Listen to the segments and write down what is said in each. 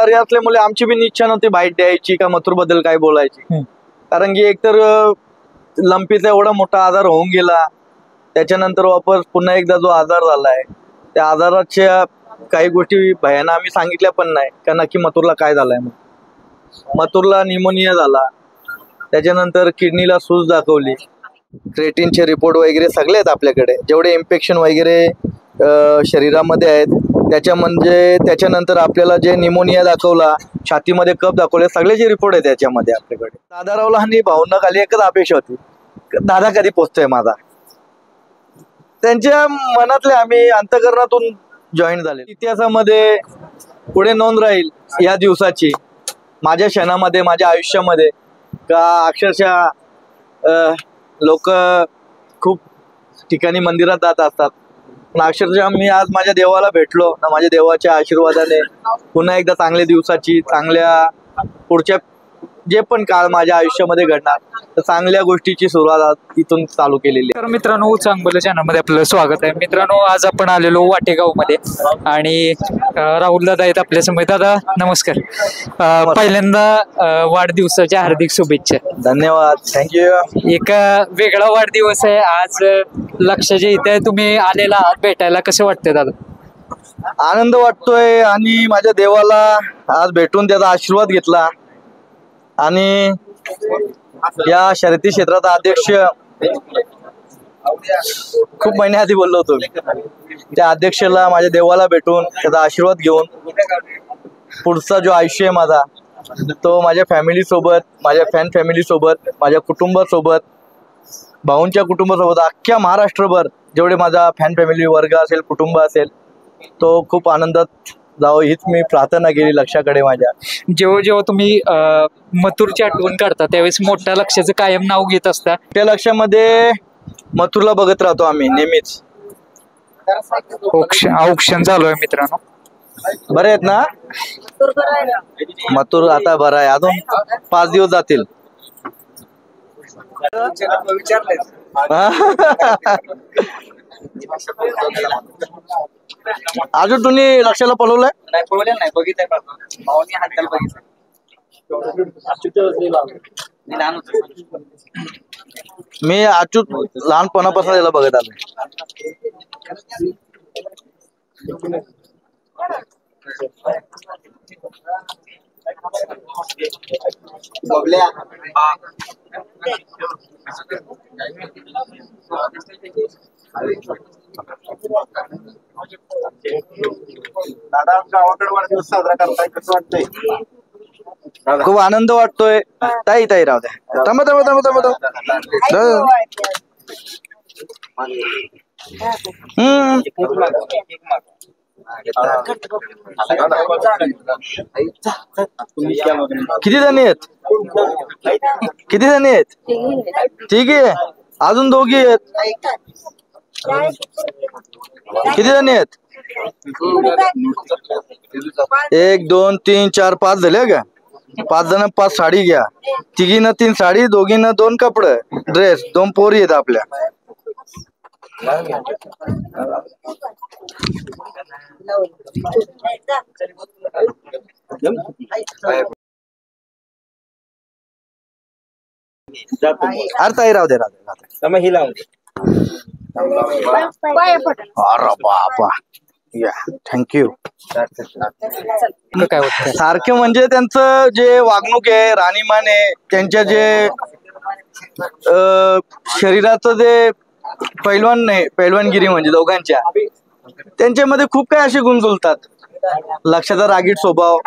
आजारी असल्यामुळे आमची बी इच्छा नव्हती बाईट द्यायची का मथुर बद्दल काय बोलायची, कारण की एकतर लंपीचा एवढा मोठा आजार होऊन गेला, त्याच्यानंतर वापस पुन्हा एकदा जो आजार झालाय त्या आजाराच्या काही गोष्टी भयानं आम्ही सांगितल्या पण नाही का नक्की मथुरला काय झालंय. मथुरला निमोनिया झाला, त्याच्यानंतर किडनीला सूज दाखवली, क्रेटिनचे रिपोर्ट वगैरे सगळे आहेत आपल्याकडे, जेवढे इन्फेक्शन वगैरे शरीरामध्ये आहेत त्याच्यानंतर आपल्याला जे निमोनिया दाखवला, छातीमध्ये कफ दाखवले, सगळ्याचे रिपोर्ट आहे त्याच्यामध्ये आपल्याकडे. दादारावला आणि भाऊंना खाली एकच अपेक्षा होती, दादा कधी पोचतोय माझा. त्यांच्या मनातले आम्ही अंतःकरणातून जॉईन झाले. इतिहासामध्ये पुढे नोंद राहील या दिवसाची, माझ्या क्षणामध्ये, माझ्या आयुष्यामध्ये, का अक्षरशः लोक खूप ठिकाणी मंदिरात जात असतात, पण अक्षरशः मी आज माझ्या देवाला भेटलो ना, माझ्या देवाच्या आशीर्वादाने पुन्हा एकदा चांगल्या दिवसाची, चांगल्या पुढच्या जे पण काळ माझ्या आयुष्यामध्ये घडणार तर चांगल्या गोष्टीची सुरुवात इथून चालू केलेली आहे. तर मित्रांनो, चांगलं चॅनलमध्ये आपलं स्वागत आहे. मित्रांनो, आज आपण आलेलो वाटेगाव मध्ये आणि राहुल दादा आहेत आपल्या समोर. दादा नमस्कार. पहिल्यांदा वाढदिवसाच्या हार्दिक शुभेच्छा. धन्यवाद, थँक्यू. एक वेगळा वाढदिवस आहे आज, लक्षाच्या इथे तुम्ही आलेला आहात भेटायला, कसं वाटतंय दादा? आनंद वाटतोय आणि माझ्या देवाला आज भेटून त्याचा आशीर्वाद घेतला आणि या शर्यती क्षेत्राचा अध्यक्ष खूप महिन्याआधी बोललो होतो, त्या अध्यक्षाला, माझ्या देवाला भेटून त्याचा आशीर्वाद घेऊन पुढचा जो आयुष्य आहे माझा तो माझ्या फॅमिली सोबत, माझ्या फॅन फॅमिली सोबत, माझ्या कुटुंबासोबत, भाऊंच्या कुटुंबासोबत, अख्ख्या महाराष्ट्रभर जेवढे माझा फॅन फॅमिली वर्ग असेल, कुटुंब असेल, तो खूप आनंदात जावं हीच मी प्रार्थना केली लक्षाकडे माझ्या. जेव्हा जेव्हा तुम्ही मथुरची आठवण काढता त्यावेळेस मोठ्या लक्षाचं कायम नाव घेत असता. त्या लक्षामध्ये मथुरला बघत राहतो आम्ही नेहमीच. औक्षण चालू आहे मित्रांनो. बरे आहेत ना? मथुर आता बरा आहे, अजून 5 दिवस जातील. अजून तुम्ही लक्षाला पळवलंय? नाही, पळवलेलं नाही, बघितलंय. भावानी हाताला बघितलं. मी अच्युत लहानपणापासून त्याला बघत आलोय. दादा, गावाकडे वाढदिवस साजरा करताय, कसं वाटतंय? खूप आनंद वाटतोय. ताई ताई राहू द्या, थांबा थांबा थांबा थांबा थांबा. किती जणी आहेत? किती जणी आहेत? ठीक आहे, अजून 2 आहेत. किती जणी आहेत? 1 2 3 4 5 झाले का? 5 जण 5 साडी घ्या. तिघींना 3 साडी, दोघींना 2 कपडे, ड्रेस, 2 पोरी आहेत आपल्या. अरे ताई राहू दे, राहू दे. अरे बाबा, या थँक्यू. काय वाटतं? सारखे म्हणजे त्यांचं जे वागणूक आहे, राहणीमान आहे, त्यांच्या जे शरीराचं जे पैलवानगिरी म्हणजे दोघांच्या, त्यांच्यामध्ये खूप काही असे गुण जुळतात. लक्षाचा रागीट स्वभाव,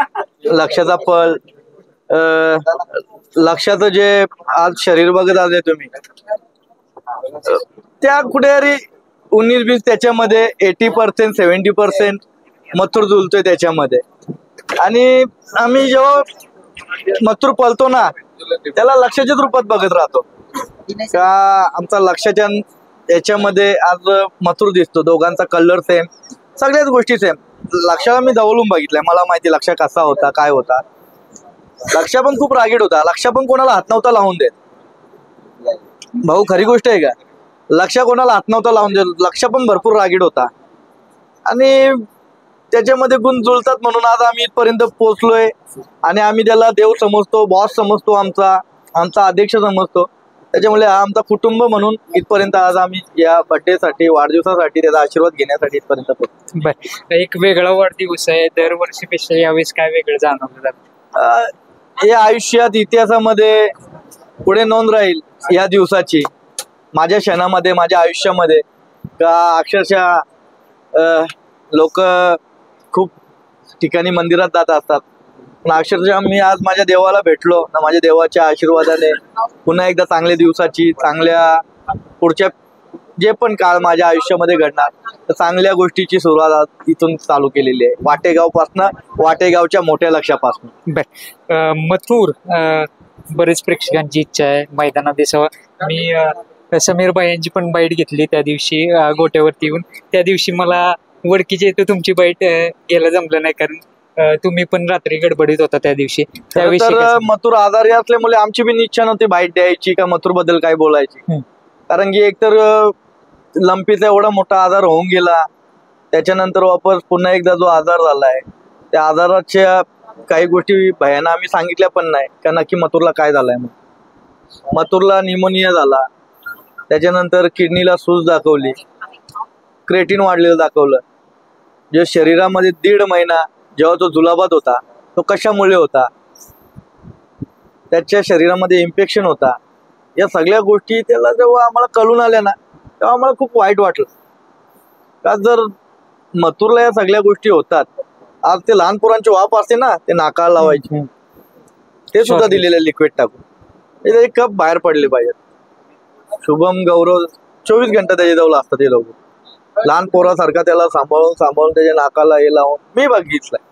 लक्षाचा पळ, लक्षाचं जे आज शरीर बघत आले तुम्ही, त्या कुठेतरी 19-20 त्याच्यामध्ये 80% 70% मथुर जुळतोय त्याच्यामध्ये. आणि आम्ही जेव्हा मथुर पळतो ना त्याला लक्षाच्याच रूपात बघत राहतो का आमचा लक्षाच्या याच्यामध्ये आज मथुर दिसतो. दोघांचा कलर सेम, सगळ्याच गोष्टी सेम. लक्षाला मी जवळून बघितलंय, मला माहिती लक्ष कसा होता, काय होता. लक्ष पण खूप रागीट होता, लक्ष पण कोणाला हात नव्हता लावून देत. भाऊ, खरी गोष्ट आहे का? लक्ष कोणाला हात नव्हता लावून देत, लक्ष पण भरपूर रागीट होता. आणि त्याच्यामध्ये गुण जुळतात म्हणून आज आम्ही इथपर्यंत पोहोचलोय. आणि आम्ही त्याला देव समजतो, बॉस समजतो, आमचा अध्यक्ष समजतो. त्याच्यामुळे हा आमचा कुटुंब म्हणून इथपर्यंत आज आम्ही या बर्थडेसाठी, वाढदिवसासाठी त्याचा आशीर्वाद घेण्यासाठी इथपर्यंत पोहोचलो. बर, एक वेगळा वाढदिवस आहे दरवर्षीपेक्षा, यावेळेस काय वेगळं जाणवलं जातं? हे आयुष्यात इतिहासामध्ये पुढे नोंद राहील या दिवसाची, माझ्या क्षणामध्ये, माझ्या आयुष्यामध्ये. का अक्षरशः लोक खूप ठिकाणी मंदिरात जात असतात, पण अक्षरशः मी आज माझ्या देवाला भेटलो ना, माझ्या देवाच्या आशीर्वादाने पुन्हा एकदा चांगल्या दिवसाची, चांगल्या पुढच्या जे पण काळ माझ्या आयुष्यामध्ये घडणार, तर चांगल्या गोष्टीची सुरुवात आज इथून चालू केलेली आहे, वाटेगावपासनं, वाटेगावच्या मोठ्या लक्ष्यापासून. बर, मथुर बरेच प्रेक्षकांची इच्छा आहे मैदानात दिसावं. मी समीर भाई यांची पण बाईट घेतली त्या दिवशी गोट्यावरती येऊन. त्या दिवशी मला वडकीच्या इथं तुमची बाईट घ्यायला जमलं नाही, कारण तुम्ही पण रात्री गडबडीत होता त्या दिवशी. त्याविषयी तर मथुर आजारी असल्यामुळे आमची पण इच्छा नव्हती बाईट द्यायची का मथुर बद्दल काय बोलायची. कारण की एकतर लंपीचा एवढा मोठा आजार होऊन गेला, त्याच्यानंतर वापस पुन्हा एकदा जो आजार झालाय, त्या आजाराच्या काही गोष्टी भयानं आम्ही सांगितल्या पण नाही का नक्की मथुरला काय झालंय. मथुरला निमोनिया झाला, त्याच्यानंतर किडनीला सूज दाखवली, क्रेटिन वाढलेलं दाखवलं. जे शरीरामध्ये 1.5 महिना जेव्हा तो जुलाबात होता, तो कशामुळे होता, त्याच्या शरीरामध्ये इन्फेक्शन होता. या सगळ्या गोष्टी त्याला जेव्हा आम्हाला कळून आल्या ना, तेव्हा आम्हाला खूप वाईट वाटलं. का जर मथुरला या सगळ्या गोष्टी होतात, आज ते लहान पोरांची वाफ असते ना, ते नाकाला लावायचे, ते सुद्धा दिलेले लिक्विड टाकून एक कप बाहेर पडले पाहिजे. शुभम, गौरव 24 घंटे त्याच्याजवळ असतात ते लोक, लहान पोरासारखा त्याला सांभाळून त्याच्या नाकाला हे लावून मी बघितलंय.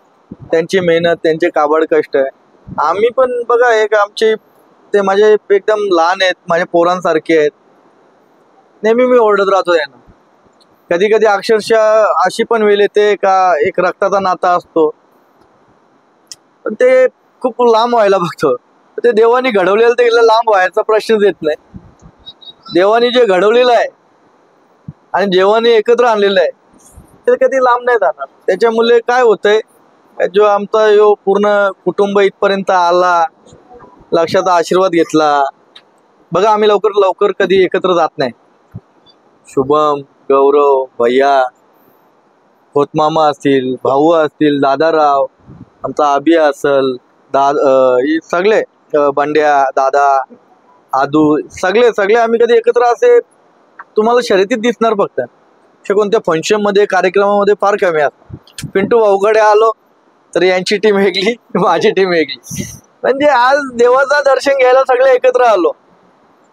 त्यांची मेहनत, त्यांचे काबाड कष्ट आहे. आम्ही पण बघा, एक आमचे ते माझे एकदम लहान आहेत, माझ्या पोरांसारखे आहेत. नेहमी मी ओरडत राहतो त्यांना. कधी कधी अक्षरशः अशी पण वेळ येते का एक रक्ताचा नाता असतो, पण ते खूप लांब व्हायला बघतो. ते देवानी घडवलेलं ते लांब व्हायचा प्रश्नच येत नाही. देवानी जे घडवलेलं आहे आणि देवानी एकत्र आणलेलं आहे ते कधी लांब नाही जाणार. त्याच्यामुळे काय होतंय, जो आमचा यो पूर्ण कुटुंब इथपर्यंत आला, लक्षाचा आशीर्वाद घेतला. बघा, आम्ही लवकर कधी एकत्र जात नाही. शुभम, गौरव, भैया, खोतमामा असतील, भाऊ असतील, दादाराव, आमचा अभि असल, हे सगळे, बंड्या, दादा, आदू, सगळे आम्ही कधी एकत्र असे तुम्हाला शर्यतीत दिसणार फक्त. कोणत्या फंक्शन मध्ये, कार्यक्रमामध्ये फार कमी असतात. पिंटू भाऊकडे आलो तर यांची टीम वेगळी, माझी टीम वेगळी. म्हणजे आज देवाचा दर्शन घ्यायला सगळे एकत्र आलो.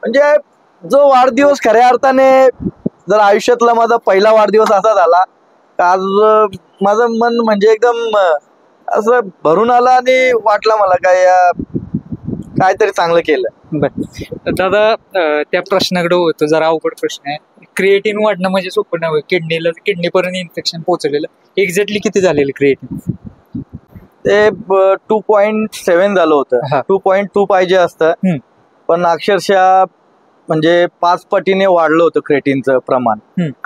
म्हणजे जो वाढदिवस खऱ्या अर्थाने जर आयुष्यातला माझा पहिला वाढदिवस असा झाला, आज माझं मन म्हणजे एकदम असं भरून आलं आणि वाटलं मला काहीतरी चांगलं केलं. बर दादा, त्या प्रश्नाकडे होतो, जरा अवघड प्रश्न आहे. क्रिएटिन वाढणं म्हणजे सोपं नव्हे. किडनीपर्यंत इन्फेक्शन पोहोचलेलं. एक्झॅक्टली किती झालेलं क्रिएटिन? ते 2.7 झालं होतं. 2.2 पाहिजे असतं, पण अक्षरशः म्हणजे 5 पटीने वाढलं होतं क्रिएटिनचं प्रमाण.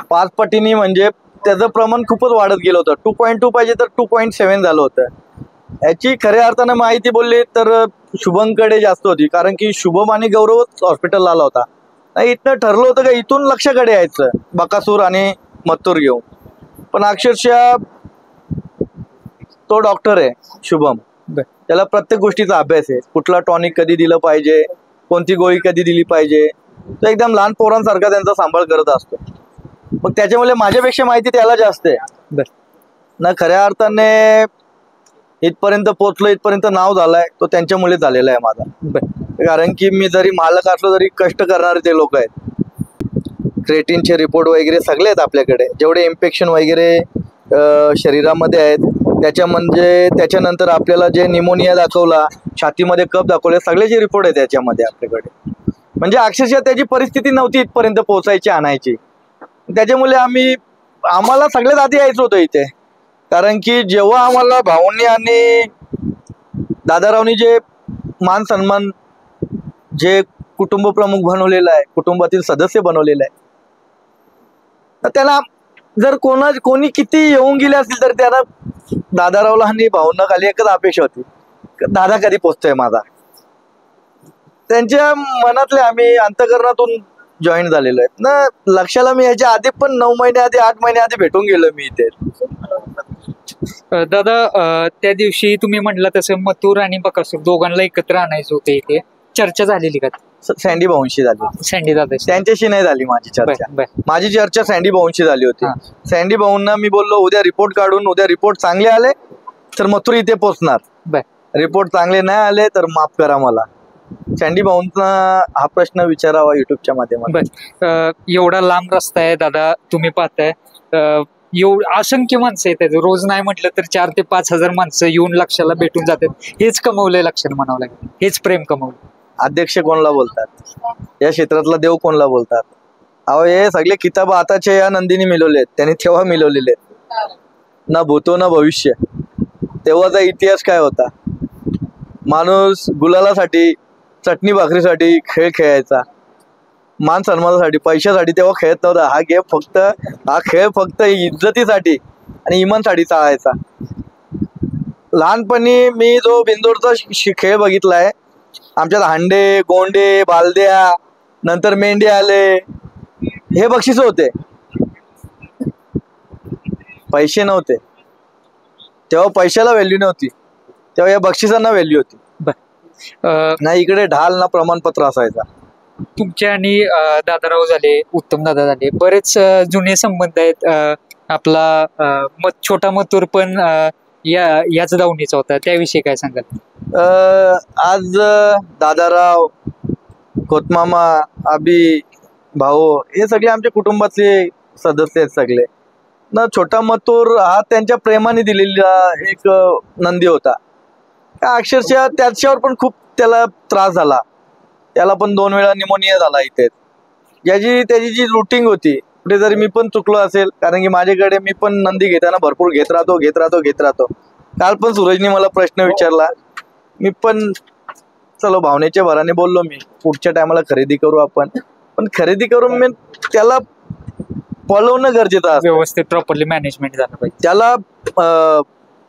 5 पटीने म्हणजे त्याचं प्रमाण खूपच वाढत गेलं होतं. 2.2 पाहिजे तर 2.7 झालं होतं. याची खऱ्या अर्थानं माहिती बोलली तर शुभमकडे जास्त होती, कारण की शुभम आणि गौरवच हॉस्पिटलला आला होता. नाही, इथनं ठरलं होतं का इथून लक्षाकडे यायचं, बकासूर आणि मथुर घेऊन. पण अक्षरशः तो डॉक्टर आहे शुभम, त्याला प्रत्येक गोष्टीचा अभ्यास आहे. कुठला टॉनिक कधी दिलं पाहिजे, कोणती गोळी कधी दिली पाहिजे, तो एकदम लहान पोरांसारखा त्यांचा सांभाळ करत असतो. मग त्याच्यामुळे माझ्यापेक्षा माहिती त्याला जास्त आहे ना. खऱ्या अर्थाने इथपर्यंत पोहोचलो, इथपर्यंत नाव झालाय, तो त्यांच्यामुळे झालेला आहे माझा. कारण की मी जरी मालक असलो तरी कष्ट करणारे ते लोक आहेत. क्रिएटिनचे रिपोर्ट वगैरे सगळे आहेत आपल्याकडे. जेवढे इन्फेक्शन वगैरे शरीरामध्ये आहेत त्याच्यानंतर आपल्याला जे निमोनिया दाखवला, छातीमध्ये कफ दाखवले, सगळ्याचे रिपोर्ट आहेत त्याच्यामध्ये आपल्याकडे. म्हणजे अक्षरशः त्याची परिस्थिती नव्हती इथपर्यंत पोहोचायची, आणायची. त्याच्यामुळे आम्हाला सगळ्यात आधी यायचं होतं इथे. कारण की जेव्हा आम्हाला भाऊंनी आणि दादारावनी जे मान सन्मान, जे कुटुंब प्रमुख बनवलेलं आहे, कुटुंबातील सदस्य बनवलेलं आहे, तर त्याला जर कोणी किती येऊन गेले असतील तर त्यांना दादारावला आणि भाऊंना खाली एकच अपेक्षा होती, दादा कधी पोचतोय माझा. त्यांच्या मनातले आम्ही अंतकरणातून जॉईन झालेलो आहेत ना. लक्षाला मी याच्या आधी पण 9 महिने आधी 8 महिने आधी भेटून गेलो मी इथे. दादा त्या दिवशी तुम्ही म्हटलं तसं मथुर आणि बकासूर दोघांना एकत्र आणायचं होतं, इथे चर्चा झालेली का? सँडी भाऊंशी झाली. सँडी दादा त्यांच्याशी नाही झाली माझी चर्चा. माझी चर्चा सँडी भाऊंशी झाली होती. सँडी भाऊंना मी बोललो उद्या रिपोर्ट काढून, उद्या रिपोर्ट चांगले आले तर मथुर इथे पोचणार, रिपोर्ट चांगले नाही आले तर माफ करा मला. सँडी भाऊंना हा प्रश्न विचारावा युट्यूबच्या माध्यमातून. एवढा लांब रस्ता आहे दादा, तुम्ही पाहताय असंख्य माणसं येतात रोज, नाही म्हटलं तर 4 ते 5 हजार माणसं येऊन लक्षाला भेटून जातात. हेच कमवलंय लक्षाला म्हणावं लागेल, हेच प्रेम कमवलं. अध्यक्ष कोणला बोलतात, या क्षेत्रातला देव कोणला बोलतात? अहो हे सगळे किताब आताचे या नंदीने मिळवलेत, त्यांनी तेव्हा मिळवलेले, ना भूतो ना भविष्य. तेव्हाचा इतिहास काय होता? माणूस गुलालासाठी, चटणी भाकरीसाठी खेळ खेळायचा, मान सन्मानासाठी, पैशासाठी तेव्हा खेळत नव्हता. हा खेळ फक्त इज्जतीसाठी आणि इमानसाठी चालायचा. लहानपणी मी जो बिंदोडचा खेळ बघितलाय, आमच्यात हांडे, गोंडे, बालद्या, नंतर मेंढे आले, हे बक्षीस होते. पैसे नव्हते तेव्हा, पैशाला व्हॅल्यू नव्हती तेव्हा, या बक्षिसांना व्हॅल्यू होती. ना इकडे ढाल ना प्रमाणपत्र असायचा. तुमचे आणि दादाराव झाले, उत्तम दादा झाले, बरेच जुने संबंध आहेत. आपला छोटा मथुर पण याच दावणीचा होता, त्याविषयी काय सांगाल? आज दादाराव, कोतमामा, आबी, भाऊ हे सगळे आमच्या कुटुंबातले सदस्य आहेत सगळे ना. छोटा मथुर हा त्यांच्या प्रेमाने दिलेला एक नंदी होता. अक्षरशः त्याच्यावर पण खूप त्याला त्रास झाला, त्याला पण 2 वेळा निमोनिया झाला इथे. त्याची जी रुटीन होती, कुठेतरी मी पण चुकलो असेल, कारण की माझ्याकडे मी पण नंदी घेताना भरपूर घेत राहतो. काल पण सूरजने मला प्रश्न विचारला, मी पण चलो भावनेच्या भराने बोललो, मी पुढच्या टायमाला खरेदी करू आपण, पण खरेदी करून मी त्याला पळवणं गरजेचं असतं, व्यवस्थित प्रॉपरली मॅनेजमेंट झालं पाहिजे. त्याला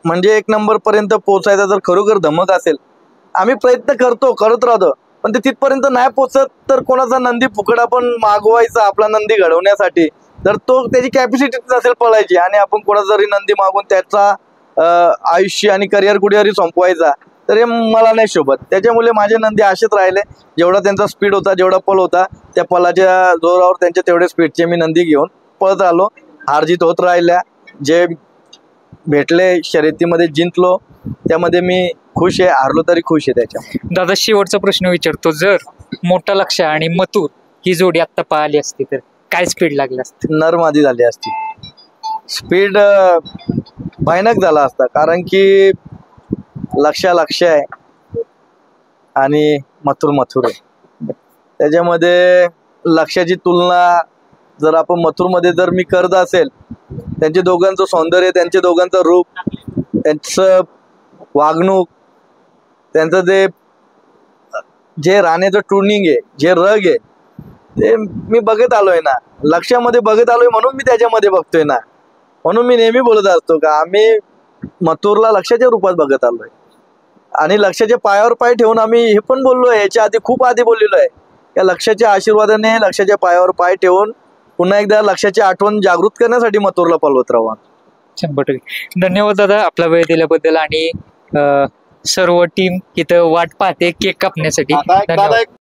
म्हणजे 1 नंबर पर्यंत पोहोचायचा जर खरोखर धमक असेल, आम्ही प्रयत्न करत राहतो, पण ते तिथपर्यंत नाही पोहोचत तर कोणाचा नंदी फुकट आपण मागवायचा आपला नंदी घडवण्यासाठी, तर तो त्याची कॅपॅसिटी नसेल पळायची आणि आपण कोणाचा जरी नंदी मागून त्याचा आयुष्य आणि करिअर कुठेतरी संपवायचा, तर हे मला नाही शोभत. त्याच्यामुळे माझे नंदी असेच राहिले. जेवढा त्यांचा स्पीड होता, जेवढा पळ होता, त्या पलाच्या जोरावर त्यांच्या तेवढे स्पीडचे मी नंदी घेऊन पळत आलो. हारजीत होत राहिल्या, जे भेटले शर्यतीमध्ये जिंकलो, त्यामध्ये मी खुश आहे. हारलो तरी खुश आहे. त्याच्या दादा शेवटचा प्रश्न विचारतो, जर मोठा लक्ष आणि मथुर ही जोडी आता पाहिली असती तर काय स्पीड लागली असती? नरमादी झाली असती, स्पीड भयानक झाला असता, कारण की लक्ष आहे आणि मथुर आहे. त्याच्यामध्ये लक्षाची तुलना जर आपण मथुरमध्ये जर मी करत असेल, त्यांचे दोघांचं सौंदर्य, त्यांचे दोघांचं रूप, त्यांचं वागणूक, त्यांचं जे राहण्याचं ट्युनिंग आहे, जे रग आहे, ते मी बघत आलोय ना, लक्षामध्ये बघत आलोय, म्हणून मी त्याच्यामध्ये बघतोय ना. म्हणून मी नेहमी बोलत असतो का आम्ही मथुरला लक्षाच्या रूपात बघत आलोय आणि लक्षाच्या पायावर पाय ठेवून आम्ही हे पण बोललोय, याच्या आधी खूप आधी बोललेलो आहे, या लक्षाच्या आशीर्वादाने लक्षाच्या पायावर पाय ठेवून पुन्हा एकदा लक्षाची आठवण जागृत करण्यासाठी मथुरला पळवत राहा. 100%. धन्यवाद दादा, आपला वेळ दिल्याबद्दल. आणि सर्व टीम इथं वाट पाहते केक कापण्यासाठी.